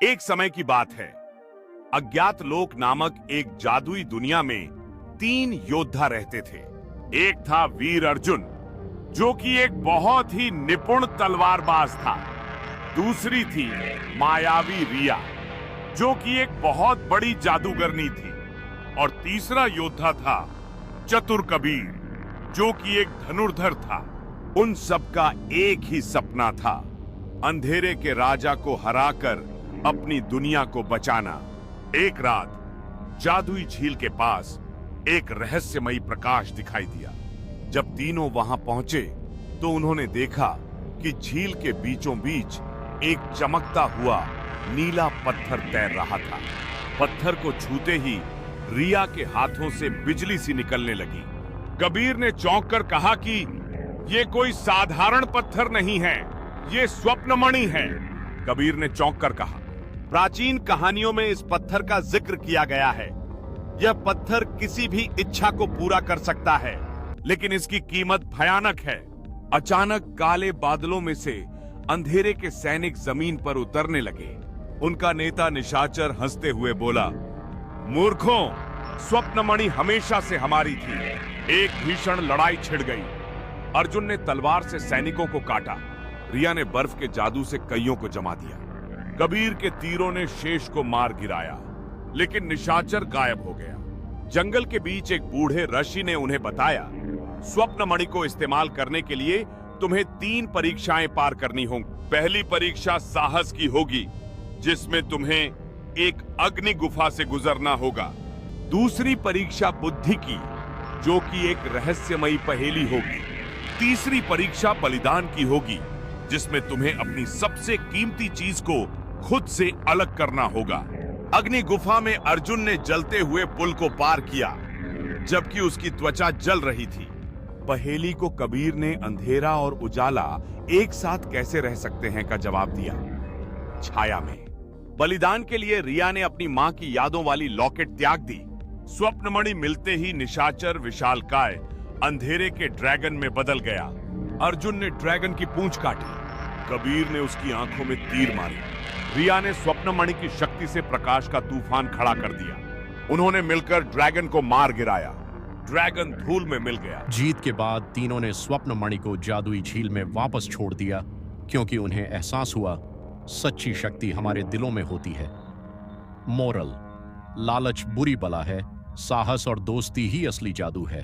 एक समय की बात है। अज्ञात लोक नामक एक जादुई दुनिया में 3 योद्धा रहते थे। एक था वीर अर्जुन, जो कि एक बहुत ही निपुण तलवारबाज था। दूसरी थी मायावी रिया, जो कि एक बहुत बड़ी जादूगरनी थी। और तीसरा योद्धा था चतुर कबीर, जो कि एक धनुर्धर था। उन सबका एक ही सपना था, अंधेरे के राजा को हराकर अपनी दुनिया को बचाना। एक रात जादुई झील के पास एक रहस्यमयी प्रकाश दिखाई दिया। जब तीनों वहां पहुंचे तो उन्होंने देखा कि झील के बीचों बीच एक चमकता हुआ नीला पत्थर तैर रहा था। पत्थर को छूते ही रिया के हाथों से बिजली सी निकलने लगी। कबीर ने चौंक कर कहा कि ये कोई साधारण पत्थर नहीं है, ये स्वप्नमणि है। कबीर ने चौंक कर कहा, प्राचीन कहानियों में इस पत्थर का जिक्र किया गया है। यह पत्थर किसी भी इच्छा को पूरा कर सकता है, लेकिन इसकी कीमत भयानक है। अचानक काले बादलों में से अंधेरे के सैनिक जमीन पर उतरने लगे। उनका नेता निशाचर हंसते हुए बोला, मूर्खों, स्वप्नमणि हमेशा से हमारी थी। एक भीषण लड़ाई छिड़ गई। अर्जुन ने तलवार से सैनिकों को काटा। रिया ने बर्फ के जादू से कईयों को जमा दिया। कबीर के तीरों ने शेष को मार गिराया, लेकिन निशाचर गायब हो गया। जंगल के बीच एक बूढ़े ऋषि ने उन्हें बताया, स्वप्नमणि को इस्तेमाल करने के लिए तुम्हें 3 परीक्षाएं पार करनी होंगी। पहली परीक्षा साहस की होगी, जिसमें तुम्हें एक अग्नि गुफा से गुजरना होगा। दूसरी परीक्षा बुद्धि की, जो कि एक रहस्यमयी पहेली होगी। तीसरी परीक्षा बलिदान की होगी, जिसमें तुम्हें अपनी सबसे कीमती चीज को खुद से अलग करना होगा। अग्नि गुफा में अर्जुन ने जलते हुए पुल को पार किया, जबकि उसकी त्वचा जल रही थी। पहेली को कबीर ने अंधेरा और उजाला एक साथ कैसे रह सकते हैं का जवाब दिया। छाया में बलिदान के लिए रिया ने अपनी मां की यादों वाली लॉकेट त्याग दी। स्वप्नमणि मिलते ही निशाचर विशालकाय अंधेरे के ड्रैगन में बदल गया। अर्जुन ने ड्रैगन की पूंछ काटी। कबीर ने उसकी आंखों में तीर मारे। रिया ने स्वप्नमणि की शक्ति से प्रकाश का तूफान खड़ा कर दिया। उन्होंने मिलकर ड्रैगन को मार गिराया। ड्रैगन धूल में मिल गया। जीत के बाद तीनों ने स्वप्नमणि को जादुई झील में वापस छोड़ दिया, क्योंकि उन्हें एहसास हुआ सच्ची शक्ति हमारे दिलों में होती है। मोरल: लालच बुरी बला है, साहस और दोस्ती ही असली जादू है।